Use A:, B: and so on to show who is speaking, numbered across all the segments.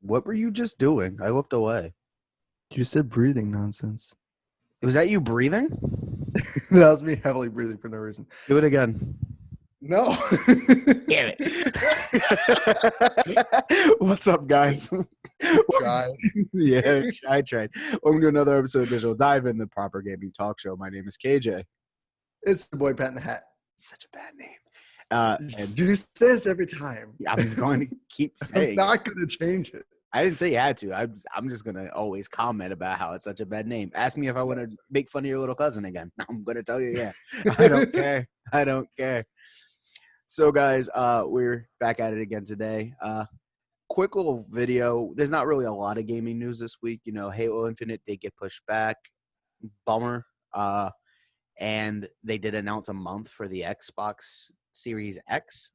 A: What were you just doing? I looked away.
B: You said breathing nonsense.
A: Was that you breathing?
B: That was me heavily breathing for no reason.
A: Do it again.
B: No.
A: Damn it. What's up, guys?
B: Try.
A: Yeah, I tried. Welcome to another episode of Digital Dive in the Proper Gaming Talk Show. My name is KJ.
B: It's the boy Pat in the Hat.
A: Such a bad name.
B: And you say this every time.
A: I'm going to keep
B: I'm
A: saying
B: not going to change it.
A: I didn't say you had to. I'm just going to always comment about how it's such a bad name. Ask me if I want to make fun of your little cousin again. I'm going to tell you, yeah. I don't care. I don't care. So, guys, we're back at it again today. Quick little video. There's not really a lot of gaming news this week. You know, Halo Infinite did get pushed back. Bummer. And they did announce a month for the Xbox Series X.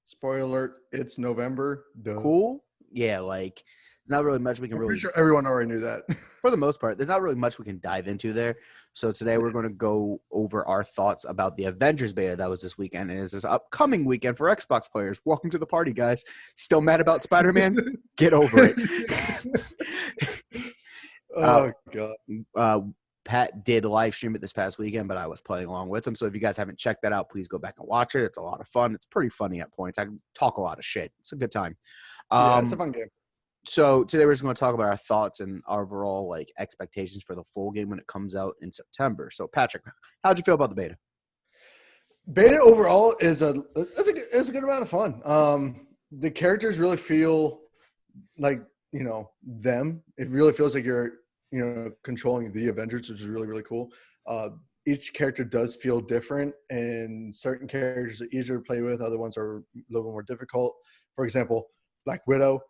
B: Spoiler alert, it's November. Duh.
A: Cool. Yeah, like, not really much we can
B: I'm
A: really.
B: pretty sure everyone already knew that.
A: For the most part, there's not really much we can dive into there. So today we're going to go over our thoughts about the Avengers beta that was this weekend and is this upcoming weekend for Xbox players. Welcome to the party, guys. Still mad about Spider-Man? Get over it.
B: Oh, God.
A: Pat did live stream it this past weekend, but I was playing along with him. So if you guys haven't checked that out, please go back and watch it. It's a lot of fun. It's pretty funny at points. I talk a lot of shit. It's a good time.
B: Yeah, it's a fun game.
A: So today we're just going to talk about our thoughts and our overall like expectations for the full game when it comes out in September. So Patrick, how'd you feel about the beta?
B: Beta overall is a good amount of fun. The characters really feel like, you know, them. It really feels like you're, you know, controlling the Avengers, which is really, really cool. Each character does feel different, and certain characters are easier to play with. Other ones are a little bit more difficult. For example, Black Widow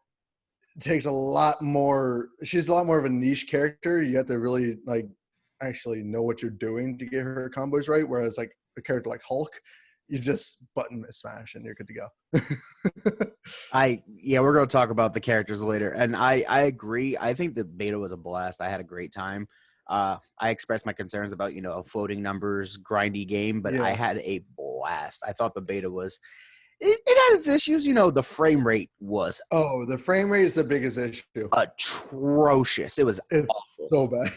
B: takes a lot more. She's a lot more of a niche character. You have to really like actually know what you're doing to get her combos right. Whereas like a character like Hulk, you just button smash and you're good to go.
A: We're going to talk about the characters later, and I agree. I think the beta was a blast. I had a great time. I expressed my concerns about, you know, floating numbers, grindy game, but I had a blast. I thought the beta was. It had its issues, you know. The frame rate was
B: the frame rate is the biggest issue.
A: Atrocious. It's awful,
B: so bad.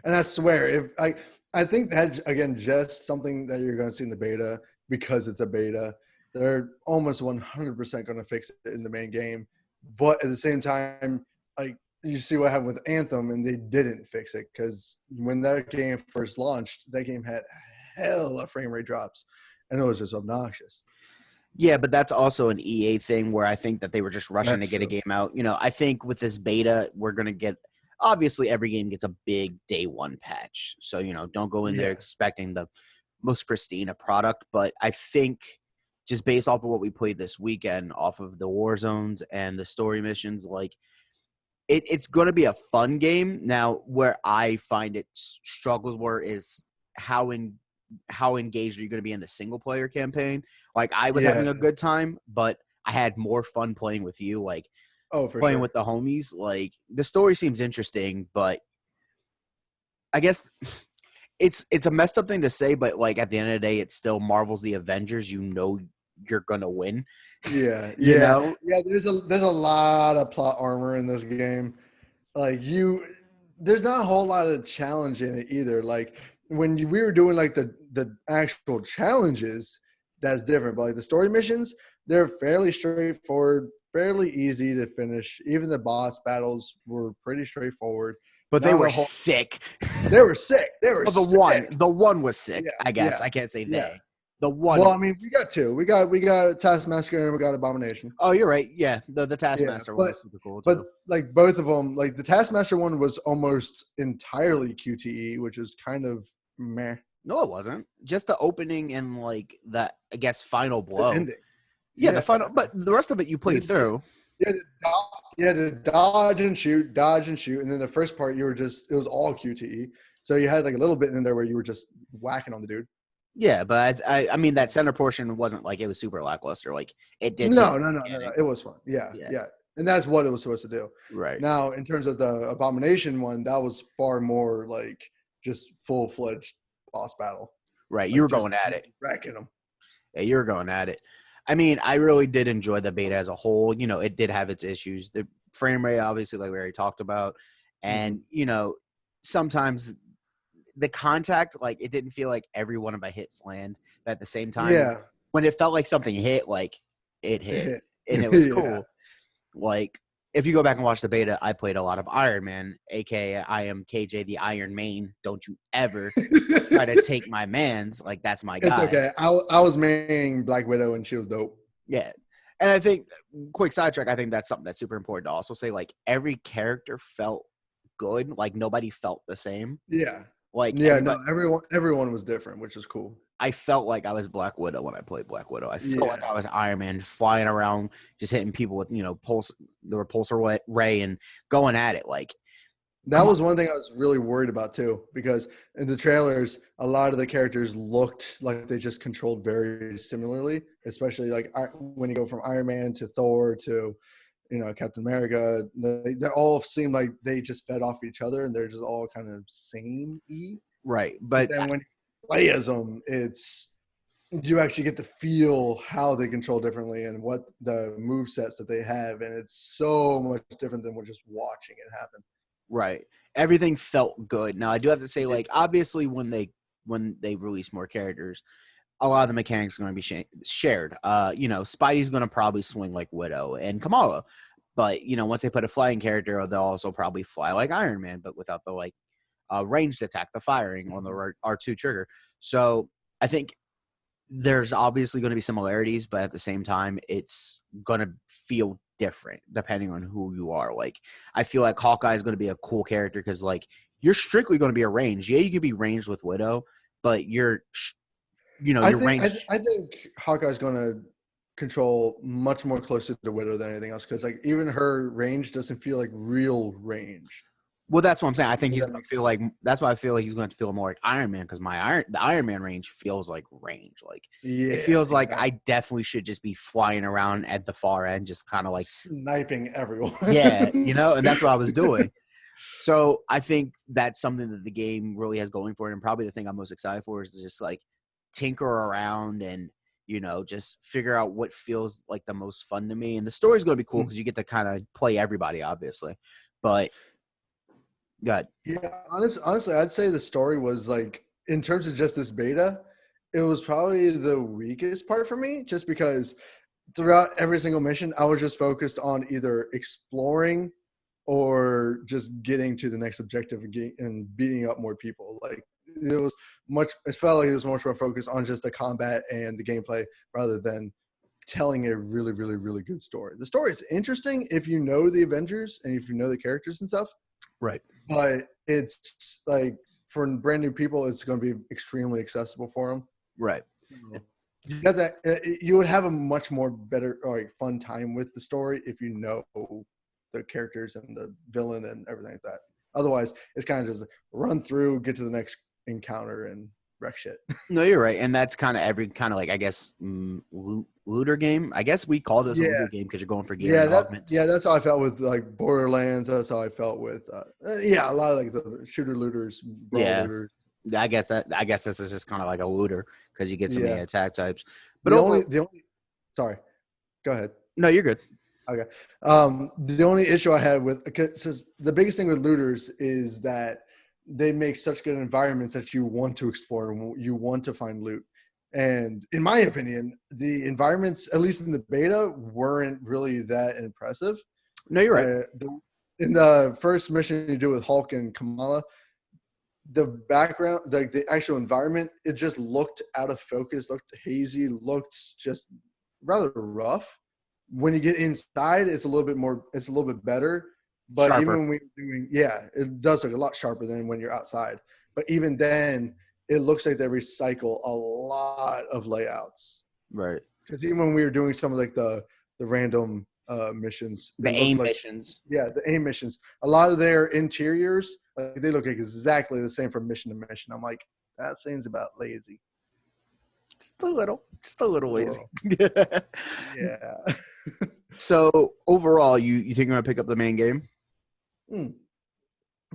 B: And I swear, I think that again, just something that you're going to see in the beta because it's a beta. They're almost 100% going to fix it in the main game, but at the same time, like you see what happened with Anthem, and they didn't fix it because when that game first launched, that game had hella frame rate drops, and it was just obnoxious.
A: Yeah, but that's also an EA thing where I think that they were just rushing to get a game out. You know, I think with this beta, we're going to get – obviously, every game gets a big day one patch. So, you know, don't go in there expecting the most pristine a product. But I think just based off of what we played this weekend, off of the war zones and the story missions, like it's going to be a fun game. Now, where I find it struggles were is how engaged are you going to be in the single player campaign? Like I was having a good time, but I had more fun playing with you, like playing with the homies. Like the story seems interesting, but I guess it's a messed up thing to say, but like at the end of the day, it's still Marvel's the Avengers. You know you're gonna win.
B: You
A: know?
B: Yeah. There's a lot of plot armor in this game. Like there's not a whole lot of challenge in it either. Like when we were doing like the actual challenges, that's different. But like the story missions, they're fairly straightforward, fairly easy to finish. Even the boss battles were pretty straightforward.
A: But they were sick.
B: They were sick.
A: The one was sick. I guess I can't say they.
B: Yeah.
A: The one.
B: Well, I mean, we got two. We got Taskmaster and we got Abomination.
A: Oh, you're right. Yeah, the Taskmaster one was super cool too.
B: But like both of them, like the Taskmaster one was almost entirely QTE, which is kind of meh.
A: No, it wasn't. Just the opening and like the, I guess, final blow.
B: The ending.
A: Yeah, the final. But the rest of it you played through.
B: You had to dodge and shoot, and then the first part it was all QTE. So you had like a little bit in there where you were just whacking on the dude.
A: Yeah, but I mean that center portion wasn't like it was super lackluster. Like it did.
B: No. It was fun. Yeah. And that's what it was supposed to do.
A: Right.
B: Now, in terms of the Abomination one, that was far more like just full-fledged boss battle.
A: Right.
B: Like
A: you were going at it.
B: Wrecking them.
A: Yeah, you were going at it. I mean, I really did enjoy the beta as a whole. You know, it did have its issues. frame rate, obviously, like we already talked about. And, you know, sometimes the contact, like it didn't feel like every one of my hits land. But at the same time,
B: Yeah.
A: when it felt like something hit, like it hit. And it was
B: Yeah.
A: cool. Like, if you go back and watch the beta, I played a lot of Iron Man, aka I am KJ the Iron Main. Don't you ever try to take my man's. Like, that's my
B: It's
A: guy.
B: okay. I was maining Black Widow and she was dope.
A: Yeah. And I think, quick sidetrack, I think that's something that's super important to also say. Like, every character felt good. Like, nobody felt the same.
B: Yeah.
A: Like,
B: Yeah, no, everyone was different, which is cool.
A: I felt like I was Black Widow when I played Black Widow. I felt like
B: Yeah.
A: I was Iron Man, flying around, just hitting people with, you know, the repulsor ray and going at it. Like,
B: That was one thing I was really worried about too, because in the trailers, a lot of the characters looked like they just controlled very similarly, especially like when you go from Iron Man to Thor to, you know, Captain America. They all seem like they just fed off each other and they're just all kind of same-y.
A: right.
B: But
A: But
B: then when you play as them, you actually get to feel how they control differently and what the move sets that they have, and it's so much different than just watching it happen.
A: right. Everything felt good. Now, I do have to say, like, obviously when they release more characters, a lot of the mechanics are going to be shared. You know, Spidey's going to probably swing like Widow and Kamala. But, you know, once they put a flying character, they'll also probably fly like Iron Man, but without the, like, ranged attack, the firing on the R2 trigger. So I think there's obviously going to be similarities, but at the same time, it's going to feel different depending on who you are. Like, I feel like Hawkeye is going to be a cool character because, like, you're strictly going to be a range. Yeah, you can be ranged with Widow, but you're range.
B: I think Hawkeye's going to control much more closer to Widow than anything else because, like, even her range doesn't feel like real range.
A: Well, that's what I'm saying. I think he's going to feel like – that's why I feel like he's going to feel more like Iron Man because the Iron Man range feels like range. Like, it feels like I definitely should just be flying around at the far end, just kind of like –
B: sniping everyone.
A: Yeah, you know, and that's what I was doing. So I think that's something that the game really has going for it, and probably the thing I'm most excited for is just, like, tinker around and, you know, just figure out what feels like the most fun to me. And the story's going to be cool because you get to kind of play everybody, obviously. But – good.
B: Yeah, honestly, I'd say the story was like, in terms of just this beta, it was probably the weakest part for me, just because throughout every single mission, I was just focused on either exploring or just getting to the next objective and beating up more people. Like, it felt like it was much more focused on just the combat and the gameplay rather than telling a really, really, really good story. The story is interesting if you know the Avengers and if you know the characters and stuff.
A: Right.
B: But it's like, for brand new people, it's going to be extremely accessible for them.
A: Right.
B: You got that. You would have a much more better, like, fun time with the story if you know the characters and the villain and everything like that. Otherwise, it's kind of just run through, get to the next encounter, and wreck shit.
A: No, you're right, and that's kind of every kind of, like, I guess, looter game. I guess we call this a looter game because you're going for gear and augments.
B: Yeah, that's how I felt with, like, Borderlands. That's how I felt with a lot of, like, the shooter looters, looters.
A: I guess this is just kind of like a looter because you get so many attack types. But
B: sorry, go ahead.
A: No, you're good.
B: Okay. The only issue I had with, because the biggest thing with looters is that they make such good environments that you want to explore and you want to find loot. And in my opinion, the environments, at least in the beta, weren't really that impressive.
A: No, you're right.
B: In the first mission you do with Hulk and Kamala, the background, like the actual environment, it just looked out of focus, looked hazy, looked just rather rough. When you get inside, it's a little bit better. But
A: sharper.
B: Even when we're doing, it does look a lot sharper than when you're outside. But even then, it looks like they recycle a lot of layouts.
A: Right.
B: Because even when we were doing some of, like, the random missions,
A: the aim missions.
B: Yeah, the aim missions. A lot of their interiors, like, they look exactly the same from mission to mission. I'm like, that seems about lazy.
A: Just a little lazy.
B: Yeah.
A: So overall, you think you're gonna pick up the main game?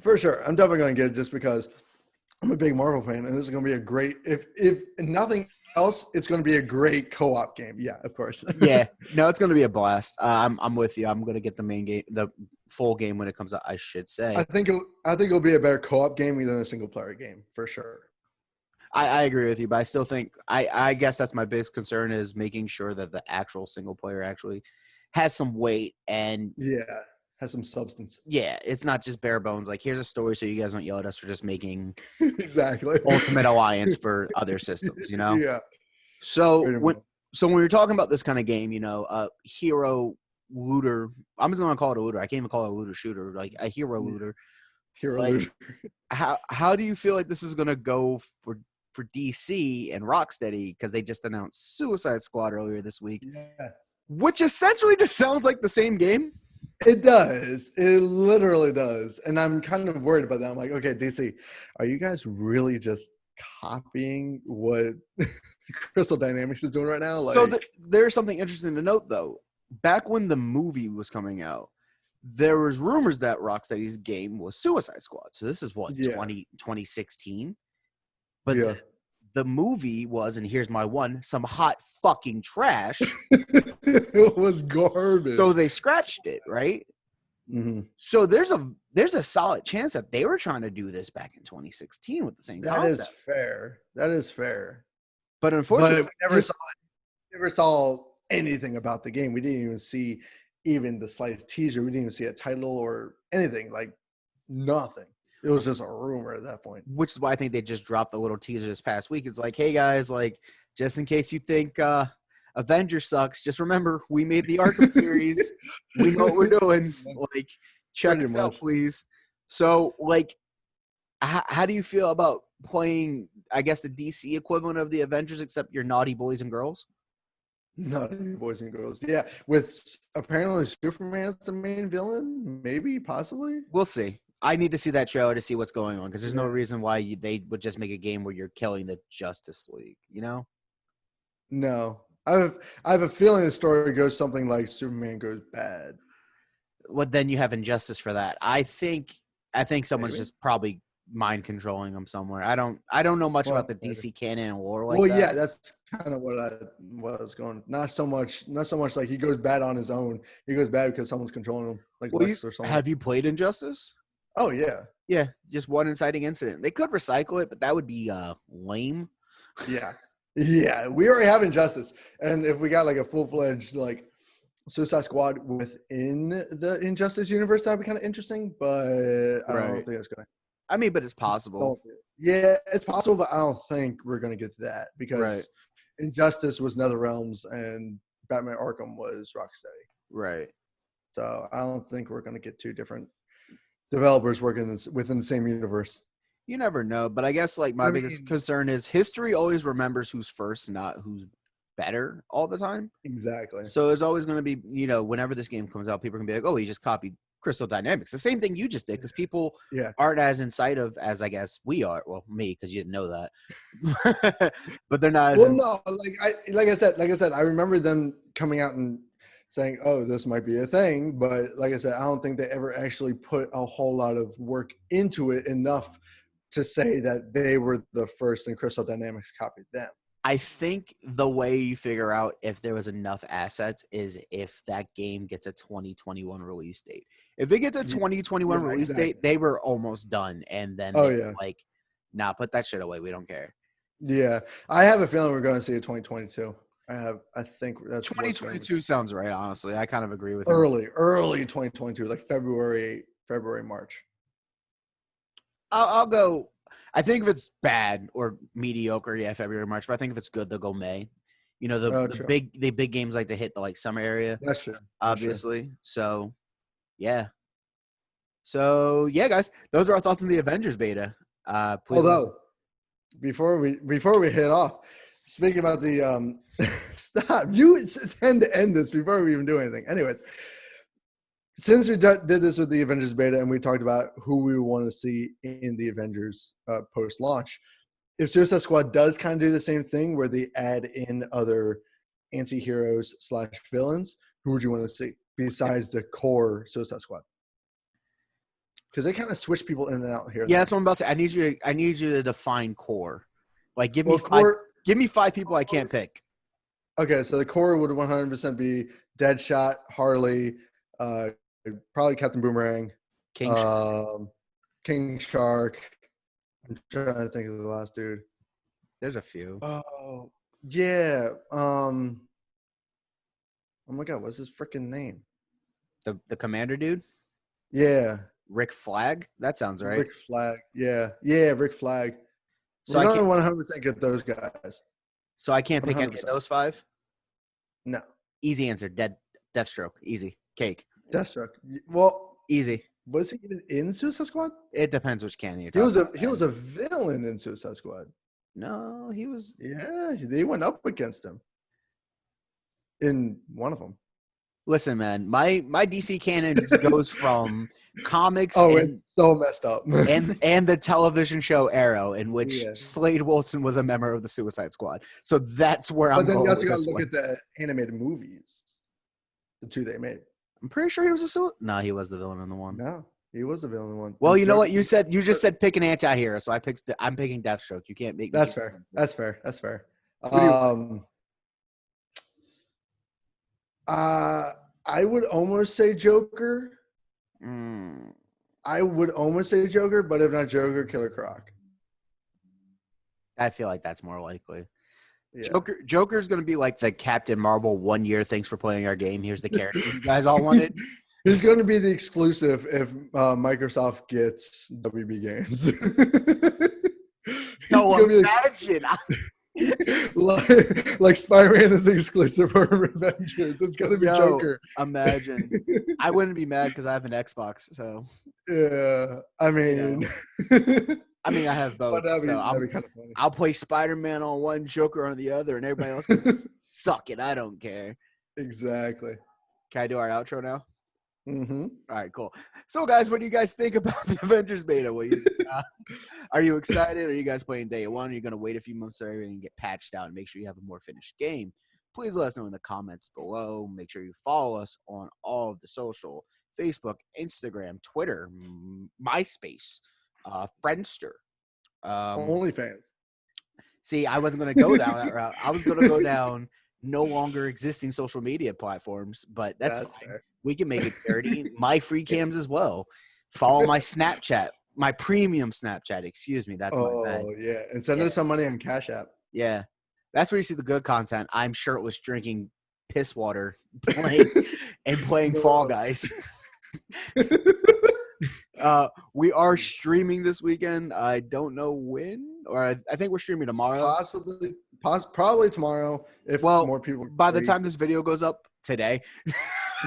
B: For sure. I'm definitely going to get it just because I'm a big Marvel fan, and this is going to be a great, if nothing else, it's going to be a great co-op game. Yeah, of course.
A: Yeah, no, it's going to be a blast. I'm with you. I'm going to get the main game, the full game when it comes out, I should say.
B: I think it'll be a better co-op game than a single player game for sure.
A: I agree with you, but I still think I guess that's my biggest concern is making sure that the actual single player actually has some weight and
B: Yeah, has some substance.
A: yeah, it's not just bare bones. Like here's a story, so you guys don't yell at us for just making
B: Exactly.
A: Ultimate Alliance for other systems, you know.
B: Yeah.
A: So when you're talking about this kind of game, you know, hero looter, I'm just gonna call it a looter. I can't even call it a looter shooter, like a hero looter.
B: Hero
A: Like,
B: looter.
A: how do you feel like this is gonna go for DC and Rocksteady because they just announced Suicide Squad earlier this week,
B: Yeah.
A: which essentially just sounds like the same game.
B: It does. It literally does. And I'm kind of worried about that. I'm like, okay, DC, are you guys really just copying what Crystal Dynamics is doing right now? Like,
A: So there's something interesting to note, though. Back when the movie was coming out, there was rumors that Rocksteady's game was Suicide Squad. So this is what, 2016? But
B: yeah.
A: the movie was, and here's my one, some hot fucking trash.
B: It was garbage.
A: So they scratched it, right?
B: Mm-hmm.
A: So there's a solid chance that they were trying to do this back in 2016 with the same concept.
B: That is fair. That is fair.
A: But unfortunately,
B: we never saw anything about the game. We didn't even see even the slightest teaser. We didn't even see a title or anything. Like nothing. It was just a rumor at that point.
A: Which is why I think they just dropped a little teaser this past week. It's like, hey guys, like just in case you think Avengers sucks, just remember we made the Arkham series. We know what we're doing. Like, check us out, please. So, like, how do you feel about playing, I guess, the DC equivalent of the Avengers, except you're naughty boys and girls?
B: Naughty boys and girls. Yeah. With apparently Superman as the main villain, maybe, possibly.
A: We'll see. I need to see that trailer to see what's going on because there's no reason why they would just make a game where you're killing the Justice League, you know?
B: No. I have a feeling the story goes something like Superman goes bad.
A: Well, then you have Injustice for that. I think someone's just probably mind controlling them somewhere. I don't know much about the DC canon and lore like that.
B: Well, yeah, that's kind of what I was going. Not so much like he goes bad on his own. He goes bad because someone's controlling him, like Lex or something.
A: Have you played Injustice?
B: Oh yeah.
A: Yeah, just one inciting incident. They could recycle it, but that would be lame.
B: Yeah. Yeah, we already have Injustice. And if we got like a full-fledged like Suicide Squad within the Injustice universe, that'd be kind of interesting, but I don't think it's going to.
A: I mean, but it's possible.
B: Yeah, it's possible, but I don't think we're going to get to that because Injustice was NetherRealms and Batman Arkham was Rocksteady.
A: Right.
B: So I don't think we're going to get two different developers working within the same universe.
A: You never know, but I guess like my biggest concern is history always remembers who's first, not who's better all the time.
B: Exactly.
A: So it's always going to be, you know, whenever this game comes out, people can be like, oh, he just copied Crystal Dynamics. The same thing you just did because people aren't as incisive as I guess we are. Well, me, because you didn't know that. But they're not as
B: like I said, I remember them coming out and saying, oh, this might be a thing. But like I said, I don't think they ever actually put a whole lot of work into it enough to say that they were the first and Crystal Dynamics copied them.
A: I think the way you figure out if there was enough assets is if that game gets a 2021 release date. If it gets a 2021 release date, they were almost done. And then like, nah, put that shit away. We don't care.
B: Yeah. I have a feeling we're going to see a 2022. I think that's
A: 2022 sounds right, honestly. I kind of agree with
B: early 2022, like February, March.
A: I'll go. I think if it's bad or mediocre, February, March. But I think if it's good, they'll go May. You know, the big games like to hit the like summer area.
B: That's true.
A: Obviously. True. So, yeah. So yeah, guys, those are our thoughts on the Avengers beta.
B: Although, before we hit off, speaking about the stop, you tend to end this before we even do anything. Anyways. Since we did this with the Avengers beta and we talked about who we want to see in the Avengers post-launch, if Suicide Squad does kind of do the same thing where they add in other anti-heroes / villains, who would you want to see besides the core Suicide Squad? Because they kind of switch people in and out here.
A: Yeah, that's what I'm about to say. I need you to define core. Like, give me Give me 5 people I can't pick.
B: Okay, so the core would 100% be Deadshot, Harley, probably Captain Boomerang,
A: King Shark.
B: King Shark. I'm trying to think of the last dude.
A: There's a few.
B: Oh, yeah. Oh my God, what's his freaking name?
A: The commander dude?
B: Yeah.
A: Rick Flag? That sounds right.
B: Rick Flag. Yeah. Yeah, Rick Flag.
A: So
B: We're
A: I
B: going
A: can't.
B: to 100% get those guys.
A: So I can't pick any of
B: 100%.
A: those 5.
B: No.
A: Easy answer. Deathstroke. Easy. Cake.
B: Deathstroke. Well,
A: Easy.
B: was he even in Suicide Squad?
A: It depends which canon you're
B: He
A: talking about.
B: he was a villain in Suicide Squad.
A: No, he was.
B: Yeah, they went up against him in one of them.
A: Listen, man, my DC canon goes from comics
B: it's so messed up.
A: and the television show Arrow, in which
B: Yeah.
A: Slade Wilson was a member of the Suicide Squad. So that's where
B: But
A: I'm
B: then
A: going
B: you also
A: with
B: got to
A: this
B: look
A: one.
B: at the animated movies, the 2 they made.
A: I'm pretty sure he was a No, he was the villain in the one.
B: No, he was the villain in one.
A: Well, you know what? You just said pick an anti-hero, so I'm picking Deathstroke. You can't make me.
B: That's fair. That's fair. That's fair. I would almost say Joker. I would almost say Joker, but if not Joker, Killer Croc.
A: I feel like that's more likely.
B: Yeah.
A: Joker's going to be like the Captain Marvel 1 year. Thanks for playing our game. Here's the character you guys all wanted.
B: He's going to be the exclusive if Microsoft gets WB games.
A: No, imagine.
B: like Spider-Man is exclusive for Avengers. It's going to be Joker.
A: Imagine. I wouldn't be mad because I have an Xbox. So
B: yeah, I mean,
A: I have both.
B: That'd
A: so
B: be kind of funny.
A: I'll play Spider-Man on one, Joker on the other, and everybody else can suck it. I don't care.
B: Exactly.
A: Can I do our outro now?
B: Mm-hmm.
A: All right, cool. So, guys, what do you guys think about the Avengers beta? Are you excited? Are you guys playing day 1? Are you going to wait a few months so everything can get patched out and make sure you have a more finished game? Please let us know in the comments below. Make sure you follow us on all of the social, Facebook, Instagram, Twitter, MySpace, Friendster.
B: OnlyFans.
A: See, I wasn't going to go down that route. I was going to go down no longer existing social media platforms, but that's fine. Fair. We can make it dirty. My free cams as well. Follow my Snapchat, my premium Snapchat. Excuse me. That's my bad.
B: Oh, yeah. And send us some money on Cash App.
A: Yeah. That's where you see the good content. I'm shirtless drinking piss water playing Fall Guys. We are streaming this weekend. I don't know when, or I think we're streaming tomorrow.
B: Probably tomorrow. If more people.
A: By the time this video goes up today.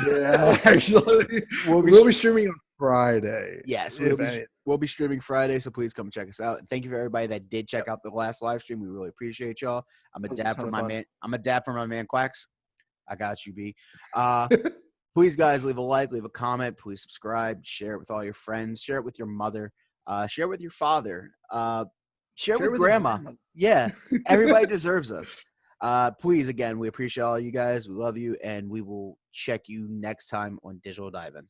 B: Yeah, actually, we'll be streaming on Friday.
A: Yes, we'll be streaming Friday, so please come check us out. And thank you for everybody that did check out the last live stream. We really appreciate y'all. I'm a dab for my man. I'm a dab for my man Quacks. I got you, B. Please, guys, leave a like, leave a comment. Please subscribe. Share it with all your friends. Share it with your mother. Share it with your father. Share it with grandma. Yeah, everybody deserves us. Please, again, we appreciate all you guys. We love you, and we will check you next time on Digital Dive-In.